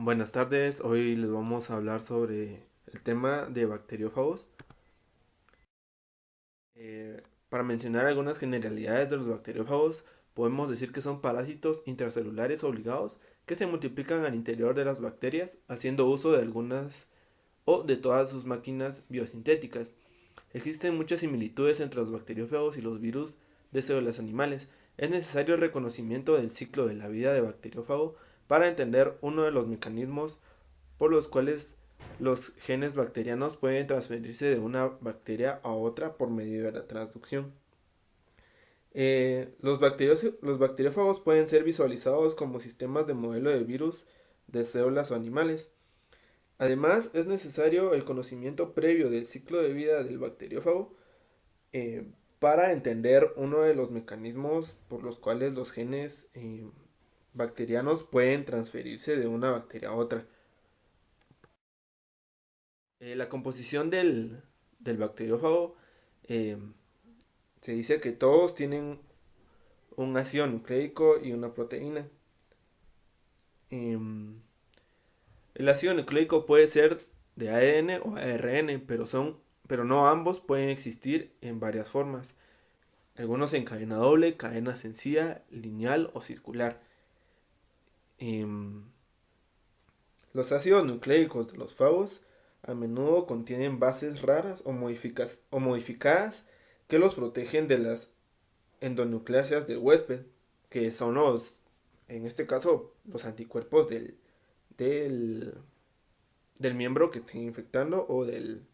Buenas tardes, hoy les vamos a hablar sobre el tema de bacteriófagos. Para mencionar algunas generalidades de los bacteriófagos, podemos decir que son parásitos intracelulares obligados que se multiplican al interior de las bacterias haciendo uso de algunas o de todas sus máquinas biosintéticas. Existen muchas similitudes entre los bacteriófagos y los virus de células animales. Es necesario el reconocimiento del ciclo de la vida de bacteriófago para entender uno de los mecanismos por los cuales los genes bacterianos pueden transferirse de una bacteria a otra por medio de la transducción. Los bacteriófagos pueden ser visualizados como sistemas de modelo de virus de células o animales. Además, es necesario el conocimiento previo del ciclo de vida del bacteriófago eh, para entender uno de los mecanismos por los cuales los genes bacterianos pueden transferirse de una bacteria a otra. La composición del bacteriófago eh, se dice que todos tienen un ácido nucleico y una proteína. Em, el ácido nucleico puede ser de ADN o ARN, pero no ambos pueden existir en varias formas. Algunos en cadena doble, cadena sencilla, lineal o circular. Em, los ácidos nucleicos de los fagos a menudo contienen bases raras o modificadas que los protegen de las endonucleáceas del huésped, que son en este caso, los anticuerpos del, del miembro que esté infectando o del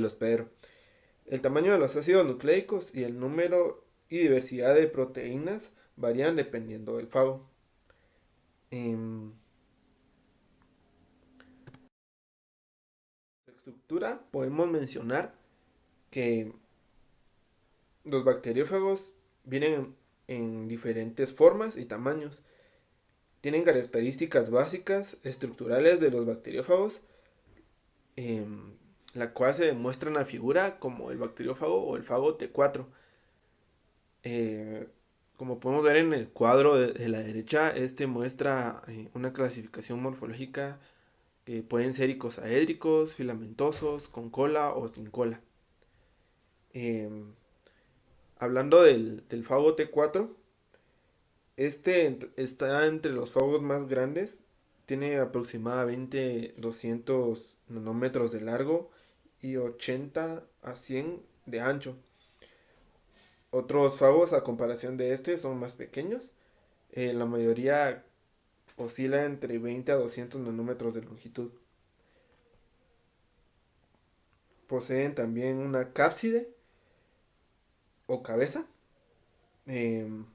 hospedero. El tamaño de los ácidos nucleicos y el número y diversidad de proteínas varían dependiendo del fago. En estructura podemos mencionar que los bacteriófagos vienen en diferentes formas y tamaños. Tienen características básicas estructurales de los bacteriófagos, la cual se demuestra en la figura como el bacteriófago o el fago T4. Eh, Como podemos ver en el cuadro de la derecha, este muestra una clasificación morfológica que pueden ser icosaédricos, filamentosos, con cola o sin cola. Eh, Hablando del fago T4, este está entre los fagos más grandes, tiene aproximadamente 200 nanómetros de largo y 80 a 100 de ancho. Otros fagos a comparación de este son más pequeños. La mayoría oscila entre 20 a 200 nanómetros de longitud. Poseen también una cápside o cabeza. Em,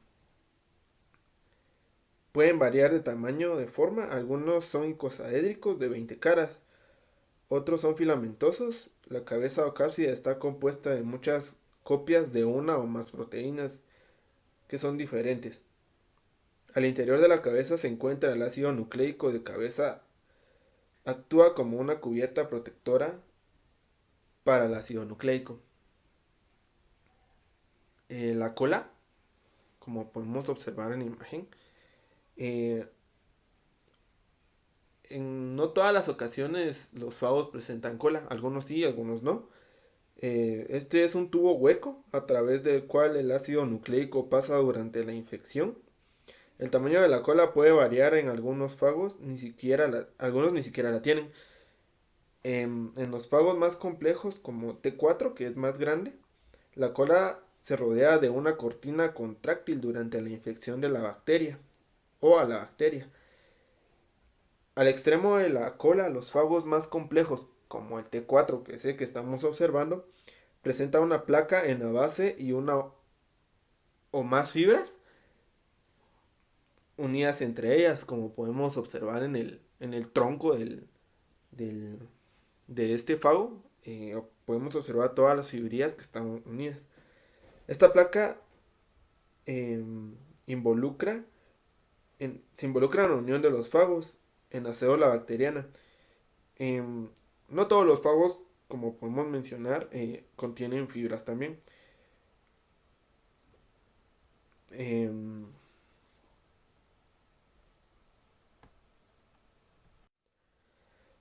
Pueden variar de tamaño o de forma. Algunos son icosaédricos de 20 caras. Otros son filamentosos. La cabeza o cápside está compuesta de muchas copias de una o más proteínas que son diferentes. Al interior de la cabeza se encuentra el ácido nucleico de cabeza. Actúa como una cubierta protectora para el ácido nucleico. La cola, como podemos observar en la imagen, eh, en no todas las ocasiones los fagos presentan cola, algunos sí, algunos no. Este es un tubo hueco a través del cual el ácido nucleico pasa durante la infección. El tamaño de la cola puede variar en algunos fagos, algunos ni siquiera la tienen. En los fagos más complejos como T4, que es más grande, la cola se rodea de una cortina contráctil durante la infección de la bacteria o a la bacteria. Al extremo de la cola, los fagos más complejos, como el T4, que es el que estamos observando, presenta una placa en la base y una o más fibras unidas entre ellas, como podemos observar en el tronco del- de este fago. Podemos observar todas las fibrillas que están unidas. Esta placa involucra se involucra en la unión de los fagos en la célula bacteriana. Em, no todos los fagos, como podemos mencionar, contienen fibras también. Em,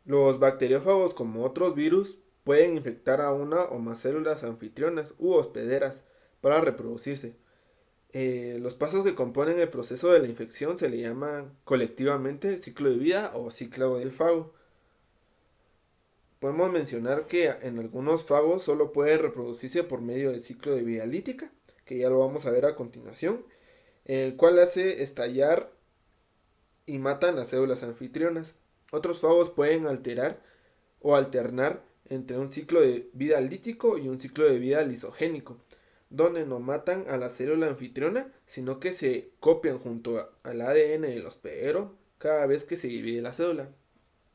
Los bacteriófagos, como otros virus, pueden infectar a una o más células anfitrionas u hospederas para reproducirse. Los pasos que componen el proceso de la infección se le llaman colectivamente ciclo de vida o ciclo del fago. Podemos mencionar que en algunos fagos solo pueden reproducirse por medio del ciclo de vida lítica, que ya lo vamos a ver a continuación, el cual hace estallar y matan las células anfitrionas. Otros fagos pueden alterar o alternar entre un ciclo de vida lítico y un ciclo de vida lisogénico, donde no matan a la célula anfitriona, sino que se copian junto al ADN del hospedero cada vez que se divide la célula.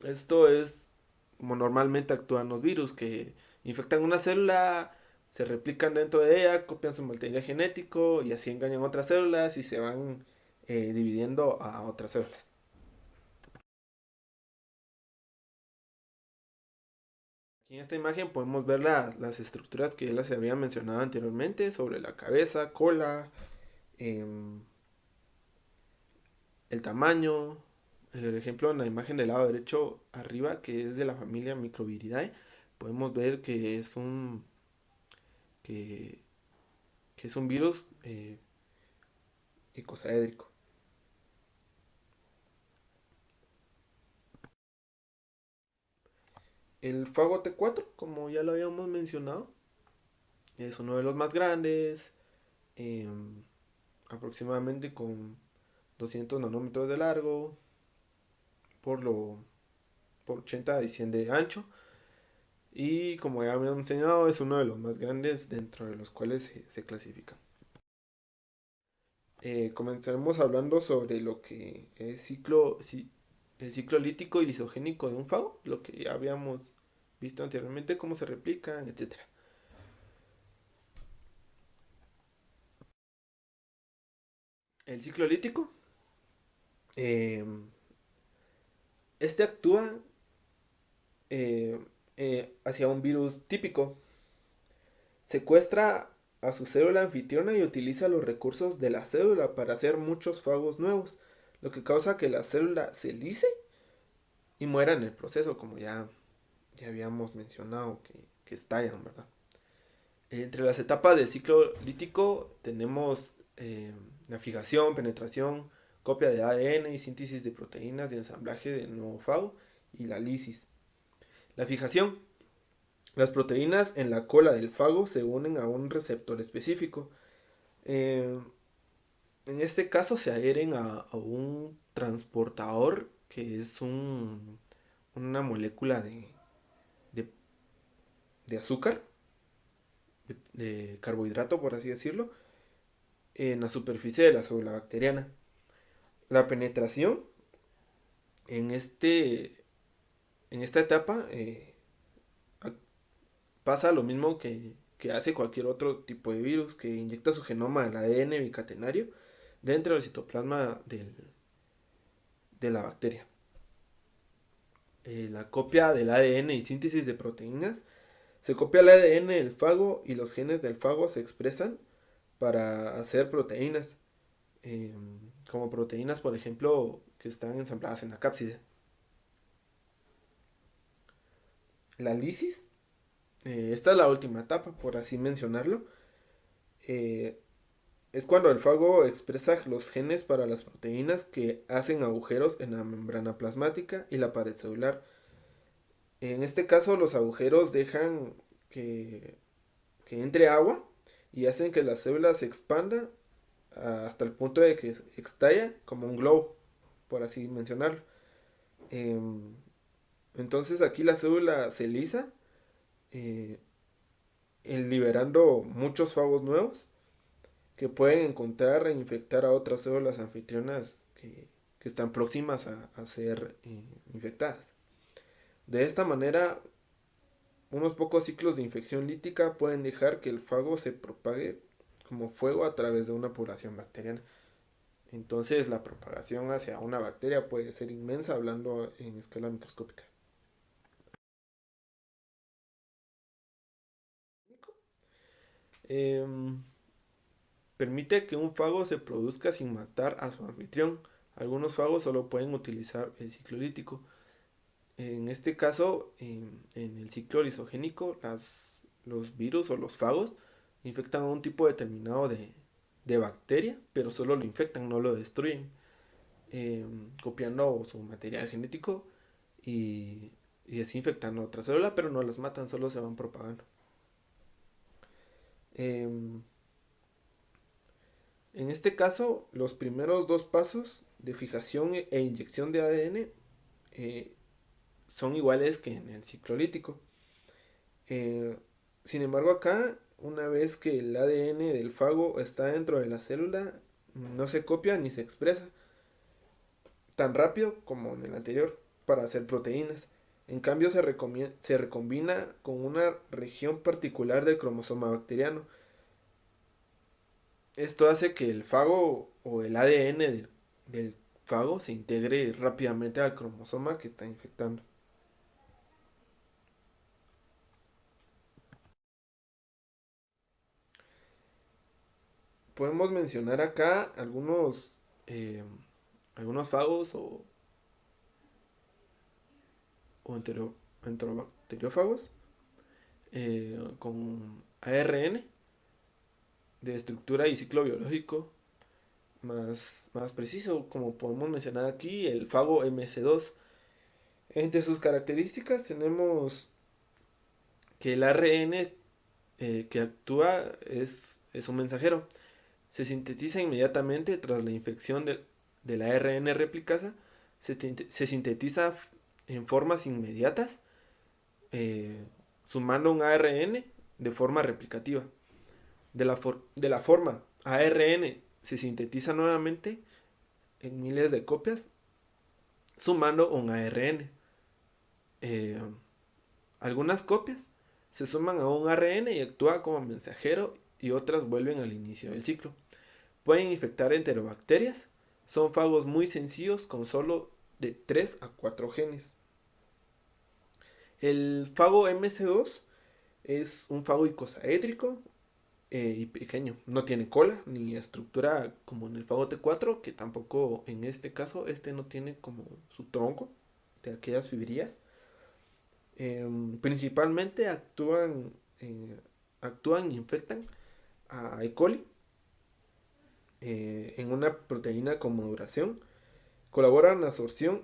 Esto es como normalmente actúan los virus, que infectan una célula, se replican dentro de ella, copian su material genético y así engañan otras células y se van dividiendo a otras células. Aquí en esta imagen podemos ver las estructuras que ya les había mencionado anteriormente sobre la cabeza, cola, em, el tamaño. Por ejemplo, en la imagen del lado derecho arriba, que es de la familia Microviridae, podemos ver que, que es un virus icosaédrico. El fago T4, como ya lo habíamos mencionado, es uno de los más grandes, em, aproximadamente con 200 nanómetros de largo por, lo, por 80 y 100 de ancho. Y como ya habíamos mencionado, es uno de los más grandes dentro de los cuales se clasifican. Comenzaremos hablando sobre lo que es el ciclo lítico y lisogénico de un fago, lo que ya habíamos visto anteriormente, cómo se replican, etcétera. El ciclo lítico, eh, este actúa eh, hacia un virus típico. Secuestra a su célula anfitriona y utiliza los recursos de la célula para hacer muchos fagos nuevos, lo que causa que la célula se lise y muera en el proceso, como ya habíamos mencionado, que estallan, ¿verdad? Entre las etapas del ciclo lítico tenemos la fijación, penetración, copia de ADN y síntesis de proteínas de ensamblaje del nuevo fago y la lisis. La fijación. Las proteínas en la cola del fago se unen a un receptor específico. Eh, en este caso se adhieren a un transportador que es una molécula de, de azúcar, de carbohidrato por así decirlo, en la superficie de la célula bacteriana. La penetración en, en esta etapa pasa lo mismo que hace cualquier otro tipo de virus que inyecta su genoma al ADN bicatenario dentro del citoplasma de la bacteria. La copia del ADN y síntesis de proteínas. Se copia el ADN del fago y los genes del fago se expresan para hacer proteínas. eh, Como proteínas, por ejemplo, que están ensambladas en la cápside. La lisis, esta es la última etapa, por así mencionarlo. eh, es cuando el fago expresa los genes para las proteínas que hacen agujeros en la membrana plasmática y la pared celular. En este caso, los agujeros dejan que entre agua y hacen que la célula se expanda hasta el punto de que estalla como un globo, por así mencionarlo. Em, entonces aquí la célula se lisa, eh, liberando muchos fagos nuevos que pueden encontrar e infectar a otras células anfitrionas que están próximas a ser infectadas. De esta manera, unos pocos ciclos de infección lítica pueden dejar que el fago se propague como fuego a través de una población bacteriana. Entonces la propagación hacia una bacteria puede ser inmensa hablando en escala microscópica. Em, Permite que un fago se produzca sin matar a su anfitrión. Algunos fagos solo pueden utilizar el ciclo lítico. En este caso, en el ciclo lisogénico, los virus o los fagos infectan a un tipo determinado de bacteria, pero solo lo infectan, no lo destruyen, copiando su material genético y, y así infectan a otra célula, pero no las matan, solo se van propagando. Em, en este caso, los primeros dos pasos de fijación e inyección de ADN eh, son iguales que en el ciclo lítico. Eh, Sin embargo, acá, una vez que el ADN del fago está dentro de la célula, no se copia ni se expresa tan rápido como en el anterior para hacer proteínas. En cambio, se recombina con una región particular del cromosoma bacteriano. Esto hace que el fago o el ADN del fago se integre rápidamente al cromosoma que está infectando. Podemos mencionar acá eh, algunos fagos o enterobacteriófagos con ARN de estructura y ciclo biológico más preciso, como podemos mencionar aquí, el fago MC2. Entre sus características tenemos que el ARN que actúa es un mensajero. Se sintetiza inmediatamente tras la infección de la ARN replicasa. Se sintetiza en formas inmediatas, eh, sumando un ARN de forma replicativa. De la forma ARN se sintetiza nuevamente en miles de copias, sumando un ARN. Eh, Algunas copias se suman a un ARN y actúan como mensajero y otras vuelven al inicio del ciclo. Pueden infectar enterobacterias. Son fagos muy sencillos con solo de 3 a 4 genes. El fago MC2 es un fago icosaédrico y pequeño. No tiene cola ni estructura como en el fago T4, que tampoco en este caso este no tiene como su tronco de aquellas fibrillas. Principalmente actúan e infectan a E. coli en una proteína con maduración. Colaboran en la absorción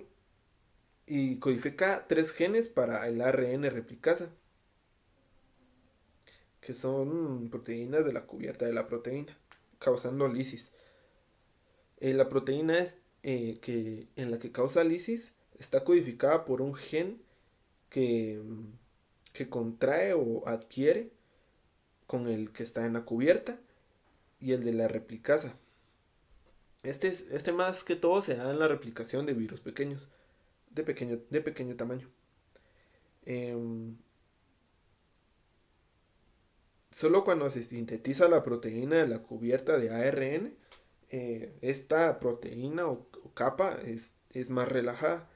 y codifica tres genes para el ARN replicasa, que son proteínas de la cubierta de la proteína, causando lisis. La proteína en la que causa lisis está codificada por un gen que, que contrae o adquiere con el que está en la cubierta y el de la replicasa. Este más que todo se da en la replicación de virus pequeños, de pequeño tamaño. Em, Solo cuando se sintetiza la proteína de la cubierta de ARN, esta proteína o capa es más relajada.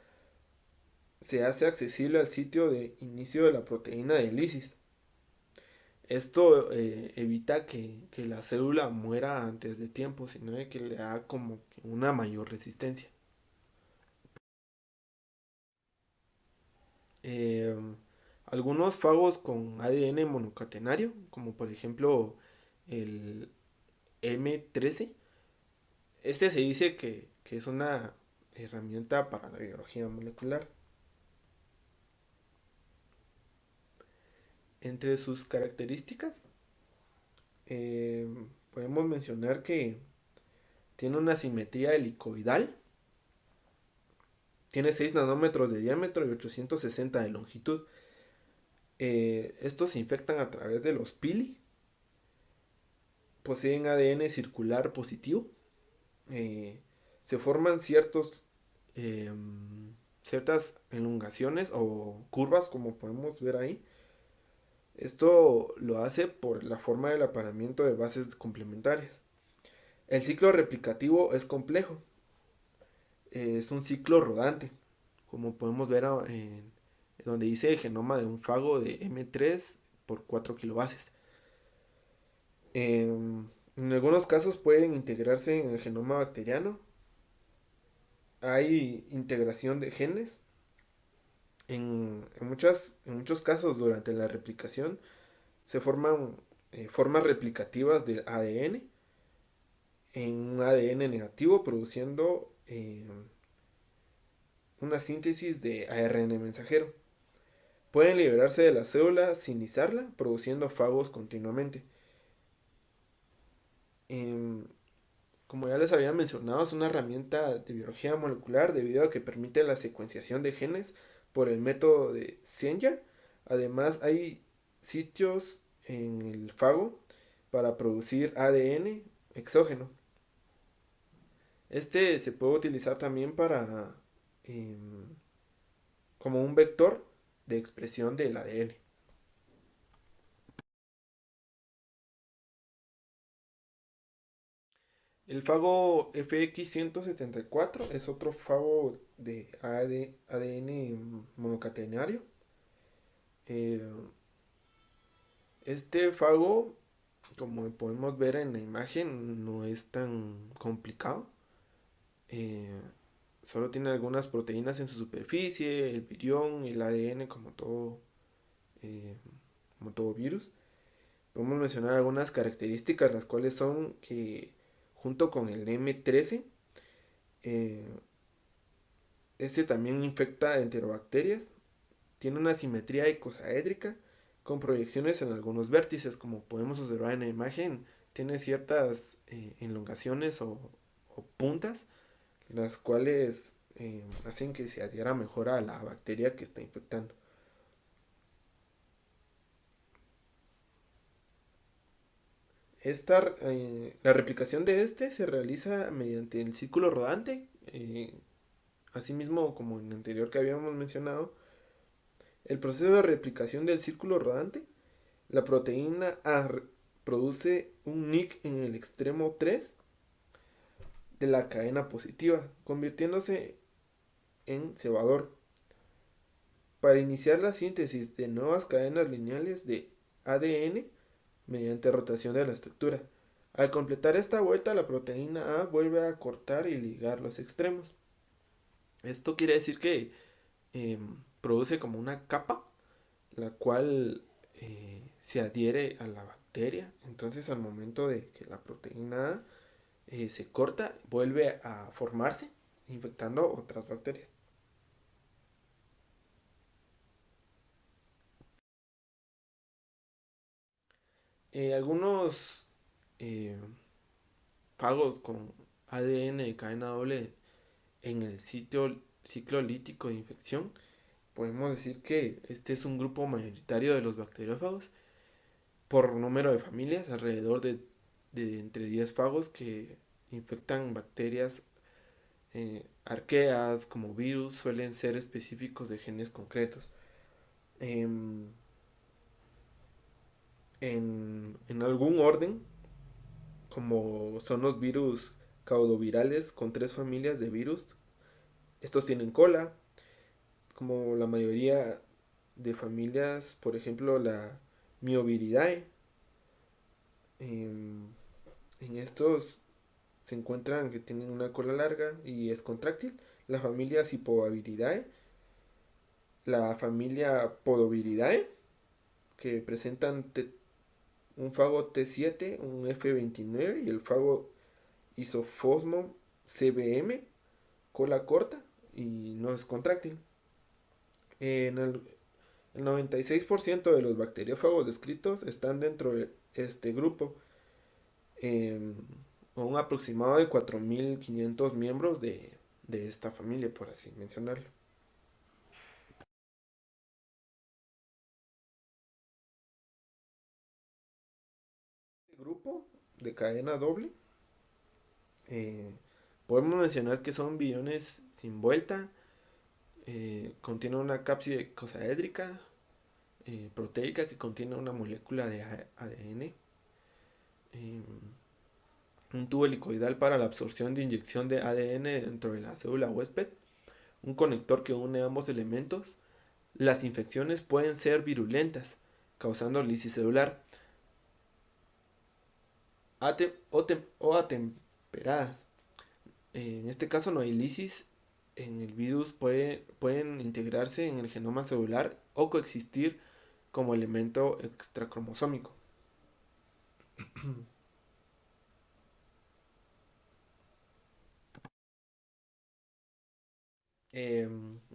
Se hace accesible al sitio de inicio de la proteína de lisis. Esto evita que la célula muera antes de tiempo, sino de que le da como que una mayor resistencia. Eh, Algunos fagos con ADN monocatenario, como por ejemplo el M13, este se dice que es una herramienta para la biología molecular. Entre sus características, eh, podemos mencionar que tiene una simetría helicoidal, tiene 6 nanómetros de diámetro y 860 de longitud. Estos se infectan a través de los pili, poseen ADN circular positivo, eh, se forman eh, ciertas elongaciones o curvas como podemos ver ahí. Esto lo hace por la forma del apareamiento de bases complementarias. El ciclo replicativo es complejo, es un ciclo rodante, como podemos ver en donde dice el genoma de un fago de M3 por 4 kilobases. En algunos casos pueden integrarse en el genoma bacteriano. Hay integración de genes En muchos casos durante la replicación se forman formas replicativas del ADN en un ADN negativo produciendo una síntesis de ARN mensajero. Pueden liberarse de la célula sin izarla, produciendo fagos continuamente. Em, Como ya les había mencionado, es una herramienta de biología molecular debido a que permite la secuenciación de genes por el método de Sanger. Además, hay sitios en el fago para producir ADN exógeno. Este se puede utilizar también para em, como un vector de expresión del ADN. El fago FX174 es otro fago de ADN monocatenario. Eh, este fago, como podemos ver en la imagen, no es tan complicado. Eh, Solo tiene algunas proteínas en su superficie, el virión, el ADN, eh, como todo virus. Podemos mencionar algunas características, las cuales son que junto con el M13, eh, este también infecta enterobacterias, tiene una simetría icosaédrica con proyecciones en algunos vértices, como podemos observar en la imagen, tiene ciertas elongaciones o puntas, las cuales hacen que se adhiera mejor a la bacteria que está infectando. La replicación de este se realiza mediante el círculo rodante, asimismo como en el anterior que habíamos mencionado. El proceso de replicación del círculo rodante, la proteína A produce un nick en el extremo 3 de la cadena positiva, convirtiéndose en cebador. Para iniciar la síntesis de nuevas cadenas lineales de ADN mediante rotación de la estructura. Al completar esta vuelta, la proteína A vuelve a cortar y ligar los extremos. Esto quiere decir que produce como una capa, la cual se adhiere a la bacteria. Entonces, al momento de que la proteína A se corta, vuelve a formarse, infectando otras bacterias. Algunos eh, fagos con ADN de cadena doble en el ciclo lítico de infección, podemos decir que este es un grupo mayoritario de los bacteriófagos por número de familias, alrededor de entre 10 fagos que infectan bacterias arqueas como virus suelen ser específicos de genes concretos. Em, en algún orden, como son los virus caudovirales con tres familias de virus, estos tienen cola, como la mayoría de familias, por ejemplo la Myoviridae. em, en estos se encuentran que tienen una cola larga y es contráctil. La familia Cipoviridae, la familia Podobiridae, que presentan un fago T7, un F29 y el fago Isofosmo CBM, cola corta y no es contráctil. En el 96% de los bacteriófagos descritos están dentro de este grupo, eh, con un aproximado de 4.500 miembros de esta familia, por así mencionarlo. Este grupo de cadena doble, eh, podemos mencionar que son billones sin vuelta, contiene una cápside icosaédrica, proteica que contiene una molécula de ADN, eh, un tubo helicoidal para la absorción de inyección de ADN dentro de la célula huésped, un conector que une ambos elementos. Las infecciones pueden ser virulentas, causando lisis celular o atemperadas. En este caso no hay lisis en el virus pueden integrarse en el genoma celular o coexistir como elemento extracromosómico.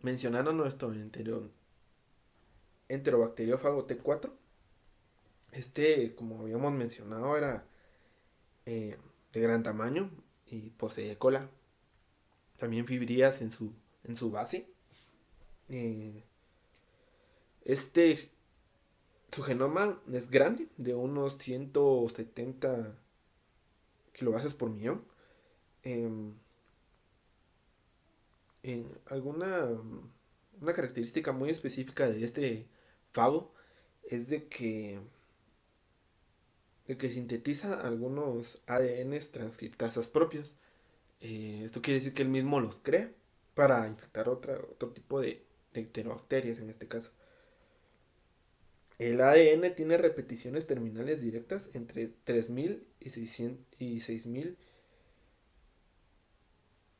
Mencionando nuestro enterobacteriófago T4, como habíamos mencionado, era eh, de gran tamaño y posee cola. También fibrillas en su base. Eh, este, su genoma es grande, de unos 170 kilobases por millón. Em, en una característica muy específica de este fago es de que sintetiza algunos ADNs transcriptasas propios. Esto quiere decir que él mismo los crea para infectar otro tipo de enterobacterias en este caso. El ADN tiene repeticiones terminales directas entre 3000 y 600 y 6000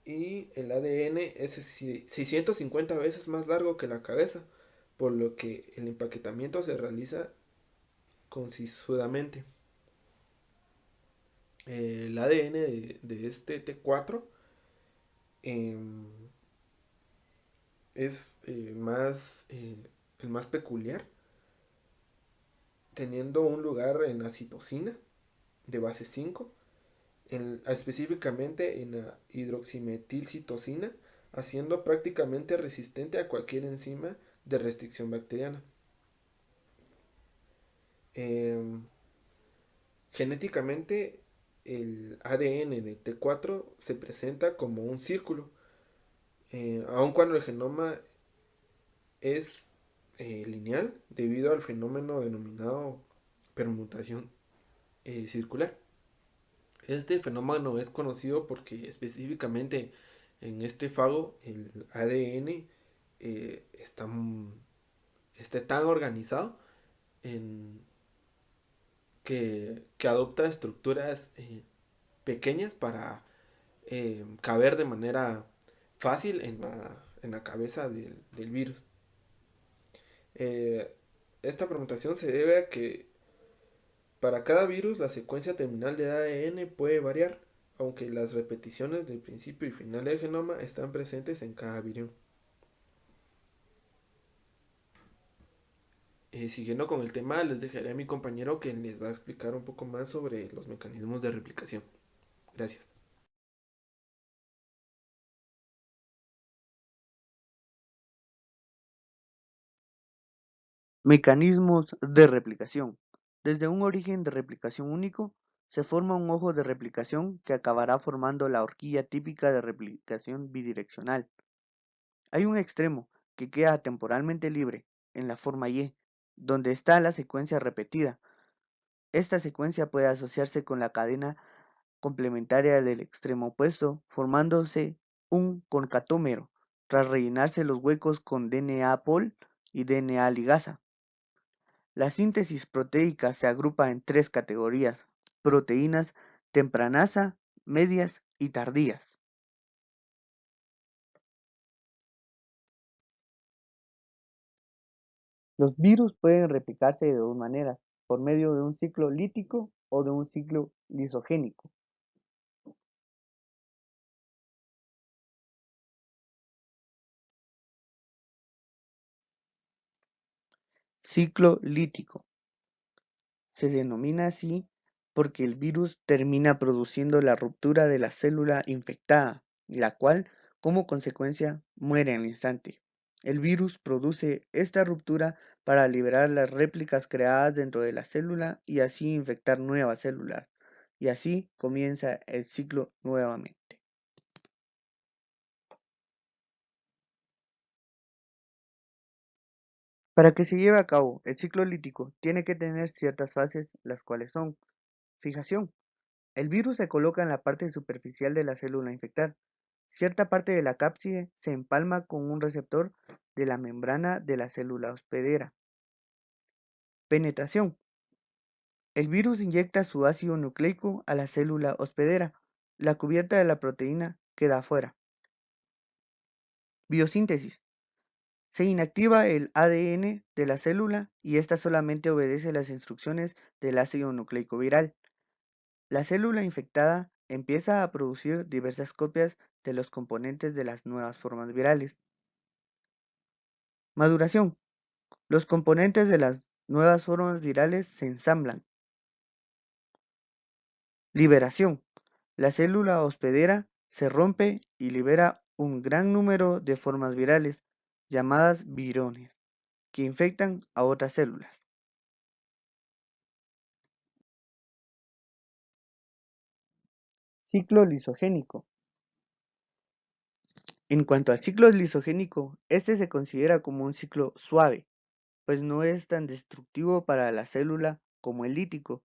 y el ADN es 650 veces más largo que la cabeza, por lo que el empaquetamiento se realiza concisudamente. El ADN de este T4 em, es el más peculiar, teniendo un lugar en la citosina de base 5, específicamente en la hidroximetilcitosina, haciendo prácticamente resistente a cualquier enzima de restricción bacteriana. Em, Genéticamente, el ADN de T4 se presenta como un círculo, aun cuando el genoma es lineal debido al fenómeno denominado permutación circular. Este fenómeno es conocido porque específicamente en este fago el ADN está tan organizado en, que adopta estructuras pequeñas para caber de manera fácil en la cabeza del virus. Eh, Esta permutación se debe a que para cada virus la secuencia terminal de ADN puede variar, aunque las repeticiones del principio y final del genoma están presentes en cada virión. Siguiendo con el tema, les dejaré a mi compañero que les va a explicar un poco más sobre los mecanismos de replicación. Gracias. Mecanismos de replicación. Desde un origen de replicación único, se forma un ojo de replicación que acabará formando la horquilla típica de replicación bidireccional. Hay un extremo que queda temporalmente libre, en la forma Y, donde está la secuencia repetida. Esta secuencia puede asociarse con la cadena complementaria del extremo opuesto, formándose un concatómero, tras rellenarse los huecos con DNA pol y DNA ligasa. La síntesis proteica se agrupa en tres categorías: proteínas tempranasa, medias y tardías. Los virus pueden replicarse de dos maneras: por medio de un ciclo lítico o de un ciclo lisogénico. Ciclo lítico se denomina así porque el virus termina produciendo la ruptura de la célula infectada, la cual, como consecuencia, muere al instante. El virus produce esta ruptura para liberar las réplicas creadas dentro de la célula y así infectar nuevas células. Y así comienza el ciclo nuevamente. Para que se lleve a cabo el ciclo lítico, tiene que tener ciertas fases, las cuales son: fijación. El virus se coloca en la parte superficial de la célula a infectar. Cierta parte de la cápside se empalma con un receptor de la membrana de la célula hospedera. Penetración. El virus inyecta su ácido nucleico a la célula hospedera. La cubierta de la proteína queda afuera. Biosíntesis. Se inactiva el ADN de la célula y ésta solamente obedece las instrucciones del ácido nucleico viral. La célula infectada empieza a producir diversas copias de los componentes de las nuevas formas virales. Maduración. Los componentes de las nuevas formas virales se ensamblan. Liberación. La célula hospedera se rompe y libera un gran número de formas virales, llamadas virones, que infectan a otras células. Ciclo lisogénico. En cuanto al ciclo lisogénico, este se considera como un ciclo suave, pues no es tan destructivo para la célula como el lítico,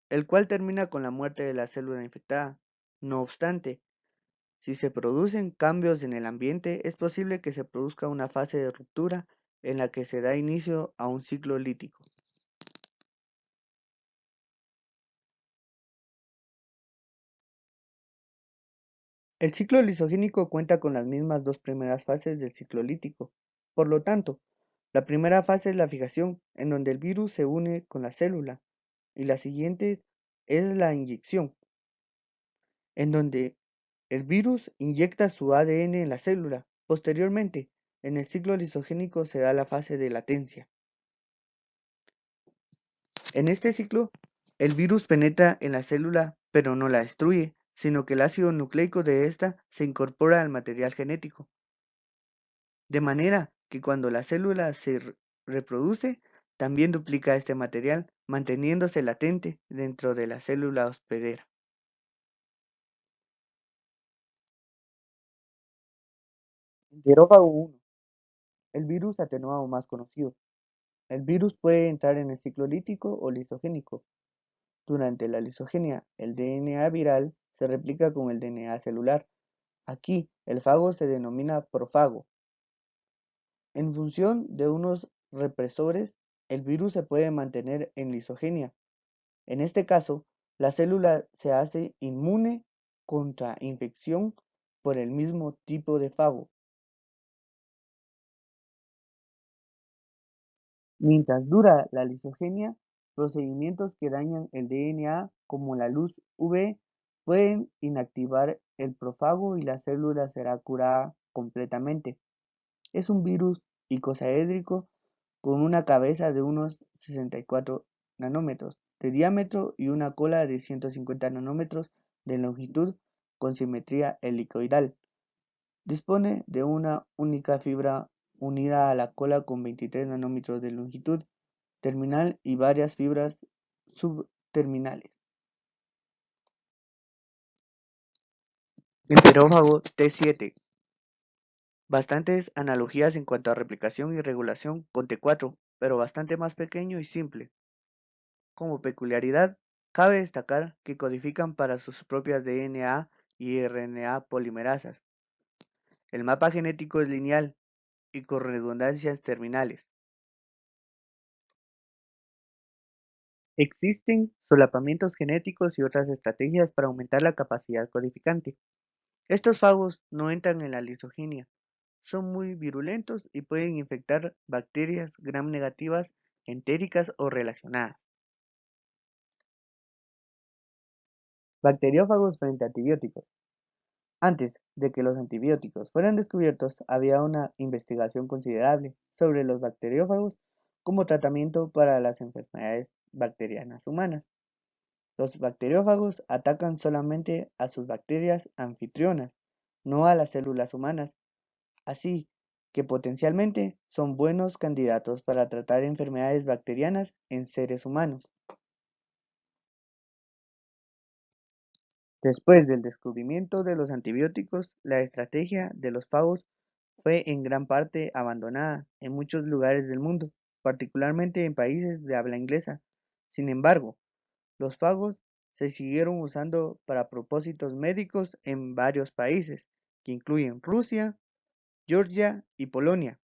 el cual termina con la muerte de la célula infectada. No obstante, si se producen cambios en el ambiente, es posible que se produzca una fase de ruptura en la que se da inicio a un ciclo lítico. El ciclo lisogénico cuenta con las mismas dos primeras fases del ciclo lítico. Por lo tanto, la primera fase es la fijación, en donde el virus se une con la célula, y la siguiente es la inyección, en donde el virus inyecta su ADN en la célula. Posteriormente, en el ciclo lisogénico se da la fase de latencia. En este ciclo, el virus penetra en la célula pero no la destruye, sino que el ácido nucleico de ésta se incorpora al material genético, de manera que cuando la célula se reproduce, también duplica este material, manteniéndose latente dentro de la célula hospedera. Enterófago 1. El virus atenuado más conocido. El virus puede entrar en el ciclo lítico o lisogénico. Durante la lisogenia, el DNA viral se replica con el DNA celular. Aquí, el fago se denomina profago. En función de unos represores, el virus se puede mantener en lisogenia. En este caso, la célula se hace inmune contra infección por el mismo tipo de fago. Mientras dura la lisogenia, procedimientos que dañan el DNA, como la luz UV, pueden inactivar el profago y la célula será curada completamente. Es un virus icosaédrico con una cabeza de unos 64 nanómetros de diámetro y una cola de 150 nanómetros de longitud con simetría helicoidal. Dispone de una única fibra unida a la cola con 23 nanómetros de longitud terminal y varias fibras subterminales. Enterófago T7. Bastantes analogías en cuanto a replicación y regulación con T4, pero bastante más pequeño y simple. Como peculiaridad, cabe destacar que codifican para sus propias DNA y RNA polimerasas. El mapa genético es lineal y con redundancias terminales. Existen solapamientos genéticos y otras estrategias para aumentar la capacidad codificante. Estos fagos no entran en la lisogenia, son muy virulentos y pueden infectar bacterias gram negativas, entéricas o relacionadas. Bacteriófagos frente a antibióticos. Antes de que los antibióticos fueran descubiertos, había una investigación considerable sobre los bacteriófagos como tratamiento para las enfermedades bacterianas humanas. Los bacteriófagos atacan solamente a sus bacterias anfitrionas, no a las células humanas, así que potencialmente son buenos candidatos para tratar enfermedades bacterianas en seres humanos. Después del descubrimiento de los antibióticos, la estrategia de los fagos fue en gran parte abandonada en muchos lugares del mundo, particularmente en países de habla inglesa. Sin embargo, los fagos se siguieron usando para propósitos médicos en varios países, que incluyen Rusia, Georgia y Polonia,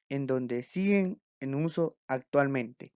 en donde siguen en uso actualmente.